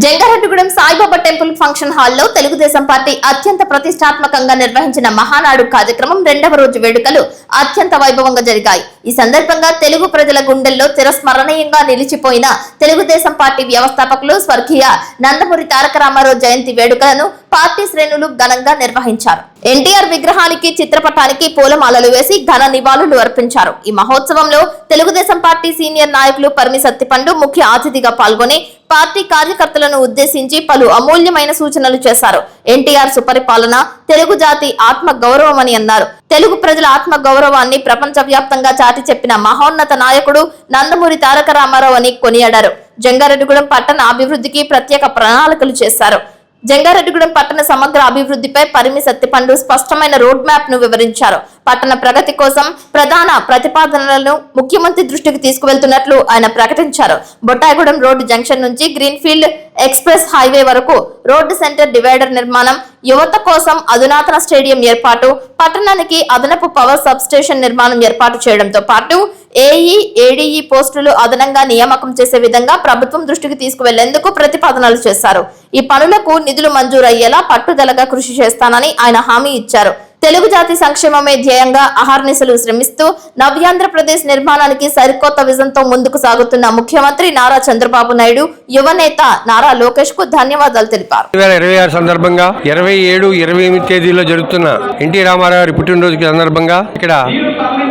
Jangareddygudem Saibaba temple function హాల్లో Telugu Desam party అత్యంత ప్రతిష్టాత్మకంగా నిర్వహించిన మహానాడు కార్యక్రమం రెండవ రోజు వేడుకలు అత్యంత వైభవంగా జరిగాయి. ఈ సందర్భంగా తెలుగు ప్రజల గుండెల్లో చిరస్మరణీయంగా నిలిచిపోయిన తెలుగుదేశం పార్టీ వ్యవస్థాపకులు స్వర్గీయ నందమూరి తారక రామారావు జయంతి వేడుకలను పార్టీ శ్రేణులు ఘనంగా నిర్వహించారు. ఎన్టీఆర్ విగ్రహానికి చిత్రపటానికి పూలమాలలు వేసి ఘన నివాళులు అర్పించారు. ఈ మహోత్సవంలో తెలుగుదేశం పార్టీ సీనియర్ నాయకులు పరిమి సత్తిపండు ముఖ్య అతిథిగా పాల్గొని పార్టీ కార్యకర్తలను ఉద్దేశించి పలు అమూల్యమైన సూచనలు చేశారు. ఎన్టీఆర్ సుపరిపాలన తెలుగు జాతి ఆత్మ గౌరవం అని అన్నారు. తెలుగు ప్రజల ఆత్మ గౌరవాన్ని ప్రపంచ వ్యాప్తంగా చాటి చెప్పిన మహోన్నత నాయకుడు నందమూరి తారక రామారావు అని కొనియాడారు. జంగారెడ్డిగూడెం పట్టణ అభివృద్ధికి ప్రత్యేక ప్రణాళికలు చేశారు. జంగారెడ్డిగూడెం పట్టణ సమగ్ర అభివృద్ధిపై పరిమి సత్తిపండు స్పష్టమైన రోడ్ మ్యాప్ ను వివరించారు. పట్టణ ప్రగతి కోసం ప్రధాన ప్రతిపాదనలను ముఖ్యమంత్రి దృష్టికి తీసుకువెళ్తున్నట్లు ఆయన ప్రకటించారు. బొట్టాయిగూడెం రోడ్డు జంక్షన్ నుంచి గ్రీన్ఫీల్డ్ ఎక్స్ప్రెస్ హైవే వరకు రోడ్డు సెంటర్ డివైడర్ నిర్మాణం, యువత కోసం అధునాతన స్టేడియం ఏర్పాటు, పట్టణానికి అదనపు పవర్ సబ్ స్టేషన్ నిర్మాణం ఏర్పాటు చేయడంతో పాటు ఏఈ, ఏడీఈ పోస్టులు అదనంగా నియామకం చేసే విధంగా ప్రభుత్వం దృష్టికి తీసుకువెళ్లేందుకు ప్రతిపాదనలు చేశారు. ఈ పనులకు నిధులు మంజూరయ్యేలా పట్టుదలగా కృషి చేస్తానని ఆయన హామీ ఇచ్చారు. తెలుగు జాతి సంక్షేమమే ధ్యేయంగా అహర్నిశలు శ్రమిస్తూ నవ్యాంధ్రప్రదేశ్ నిర్మాణానికి సరికొత్త విజన్తో ముందుకు సాగుతున్న ముఖ్యమంత్రి నారా చంద్రబాబు నాయుడు, యువనేత నారా లోకేష్ కు ధన్యవాదాలు తెలిపారు. 2026 సందర్భంగా 27, 28 తేదీలో జరుగుతున్న ఎన్టీ రామారావు గారి పుట్టినరోజుకి సందర్భంగా ఇక్కడ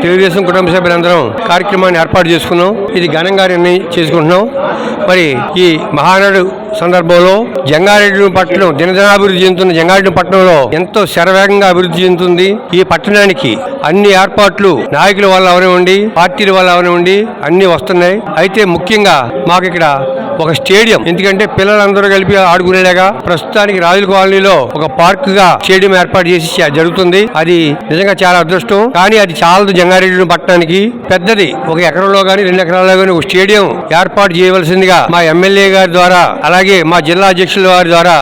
తెలుగుదేశం కుటుంబ సభ్యులందరం కార్యక్రమాన్ని ఏర్పాటు చేసుకున్నాం. ఇది ఘనంగా చేసుకుంటున్నాం. మరి ఈ మహానాడు సందర్భంలో జంగారెడ్డి పట్టణం దినదినాభివృద్ధి చెందుతున్న జంగారెడ్డి పట్టణంలో ఎంతో శరవేగంగా అభివృద్ధి చెందుతుంది. ఈ పట్టణానికి అన్ని ఏర్పాట్లు నాయకుల వల్ల అవనివ్వండి, పార్టీల వల్ల అవనివ్వండి అన్ని వస్తున్నాయి. అయితే ముఖ్యంగా మాకు ఇక్కడ ఒక స్టేడియం, ఎందుకంటే పిల్లలందరూ కలిపి ఆడుకునేలాగా ప్రస్తుతానికి రాజుల కాలనీలో ఒక పార్క్ గా స్టేడియం ఏర్పాటు చేసి జరుగుతుంది. అది నిజంగా చాలా అదృష్టం. కానీ అది చాలదు. జంగారెడ్డి పట్టణానికి పెద్దది 1 ఎకరంలో గానీ 2 ఎకరాల్లో గానీ ఒక స్టేడియం ఏర్పాటు చేయవలసిందిగా మా ఎమ్మెల్యే గారి ద్వారా, అలాగే మా జిల్లా అధ్యక్షుల వారి ద్వారా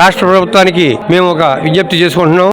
రాష్ట్ర ప్రభుత్వానికి మేము ఒక విజ్ఞప్తి చేసుకుంటున్నాం.